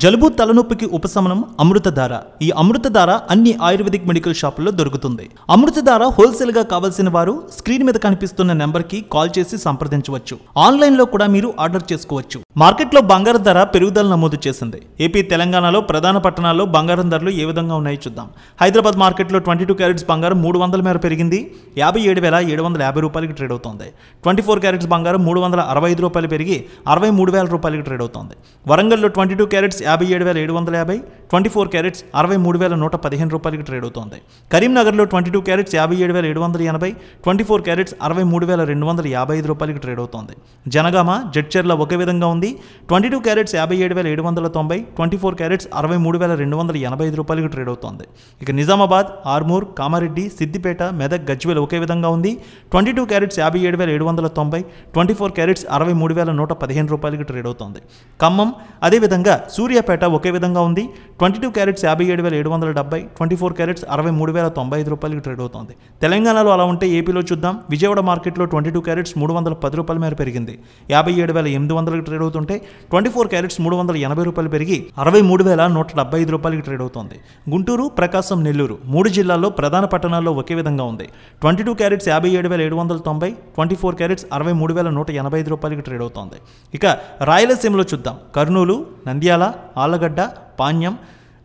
జలుబు తలనొప్పికి ఉపశమనం అమృతధార. ఈ అమృతధార అన్ని ఆయుర్వేదిక్ మెడికల్ షాపుల్లో దొరుకుతుంది. అమృతధార హోల్సేల్ గా కావాల్సిన వారు స్క్రీన్ మీద కనిపిస్తున్న నెంబర్ కి కాల్ చేసి సంప్రదించవచ్చు. ఆన్లైన్ లో కూడా మీరు ఆర్డర్ చేసుకోవచ్చు. మార్కెట్లో బంగారం ధర పెరుగుదల నమోదు చేసింది. ఏపీ, తెలంగాణలో ప్రధాన పట్టణాల్లో బంగారం ధరలు ఏ విధంగా ఉన్నాయో చూద్దాం. హైదరాబాద్ మార్కెట్లో 22 క్యారెట్స్ బంగారం 300 మేర పెరిగింది. 57,750 రూపాయలకి ట్రేడ్ అవుతోంది. 24 క్యారెట్స్ బంగారం 365 రూపాయలు పెరిగి 63,000 రూపాయలకి ట్రేడ్ అవుతోంది. వరంగల్లో 22 క్యారెట్స్ 57,750, 24 క్యారెట్స్ 63,115 రూపాయలకి ట్రేడ్ అవుతోంది. కరీంనగర్లో 22 క్యారెట్స్ 57,780, 24 క్యారెట్స్ 63,255 రూపాయలకి ట్రేడ్ అవుతోంది. జనగామ, జడ్చర్ల ఒకే విధంగా ఉంది. 22 క్యారెట్స్ 57,790, 24 క్యారెట్స్ 63,285 రూపాయలకి ట్రేడ్ అవుతోంది. ఇక నిజామాబాద్, ఆర్మూర్, కామారెడ్డి, సిద్దిపేట, మెదక్, గజ్వేల్ ఒకే విధంగా ఉంది. 22 క్యారెట్స్ 57,790, 24 క్యారెట్స్ 63,115 రూపాయలకి ట్రేడ్ అవుతోంది. ఖమ్మం అదేవిధంగా సూర్యాపేట ఒకే విధంగా ఉంది. 22 క్యారెట్స్ 57,770, 24 క్యారెట్స్ 63,095 రూపాయలకి ట్రేడ్ అవుతోంది. తెలంగాణలో అలా ఉంటే ఏపీలో చూద్దాం. విజయవాడ మార్కెట్లో 22 క్యారెట్స్ 310 రూపాయల మేర పెరిగింది. 57,800కి ట్రేడ్ అవుతుంటే 24 క్యారెట్స్ 380 రూపాయలు పెరిగి 63,175 రూపాయలకి ట్రేడ్ అవుతోంది. గుంటూరు, ప్రకాశం, నెల్లూరు 3 జిల్లాల్లో ప్రధాన పట్టణాల్లో ఒకే విధంగా ఉంది. 22 క్యారెట్స్ 57,790, 24 క్యారెట్స్ 63,185 రూపాయలకి ట్రేడ్ అవుతోంది. ఇక రాయలసీమలో చూద్దాం. కర్నూలు, నంద్యాల, ఆళ్లగడ్డ, పాణ్యం,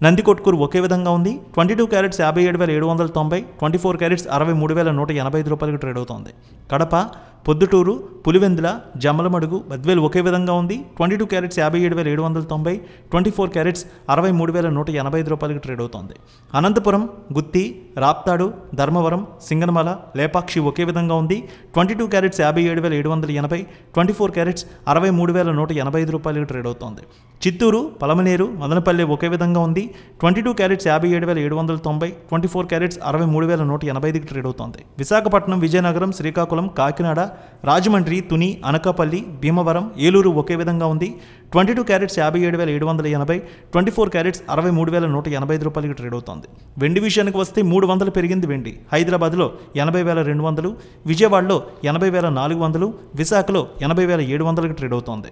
నందికొట్కూరు ఒకే విధంగా ఉంది. 22 క్యారెట్స్ 57,790, 24 క్యారెట్స్ 63,185 రూపాయలకి ట్రేడ్ అవుతోంది. కడప, పొద్దుటూరు, పులివెందుల, జమ్మలమడుగు, బద్వేలు ఒకే విధంగా ఉంది. 22 క్యారెట్స్ 57,790, 24 క్యారెట్స్ 63,185 రూపాయలకి ట్రేడ్ అవుతోంది. అనంతపురం, గుత్తి, రాప్తాడు, ధర్మవరం, సింగనమల, లేపాక్షి ఒకే విధంగా ఉంది. 22 క్యారెట్స్ 57,780, 24 క్యారెట్స్ 63,185 రూపాయలకి ట్రేడ్ అవుతోంది. చిత్తూరు, పలమనేరు, మదనపల్లి ఒకే విధంగా ఉంది. 22 క్యారెట్స్ 57,790, 24 క్యారెట్స్ 63,185కి ట్రేడ్ అవుతోంది. విశాఖపట్నం, విజయనగరం, శ్రీకాకుళం, కాకినాడ, రాజమండ్రి, తుని, అనకాపల్లి, భీమవరం, ఏలూరు ఒకే విధంగా ఉంది. 22 క్యారెట్స్ 57,780, 24 క్యారెట్స్ 63,185 రూపాయలకి ట్రేడ్ అవుతోంది. వెండి విషయానికి వస్తే 300 పెరిగింది వెండి. హైదరాబాద్లో 80,200, విజయవాడలో 80,400, విశాఖలో 80,700కి ట్రేడ్ అవుతోంది.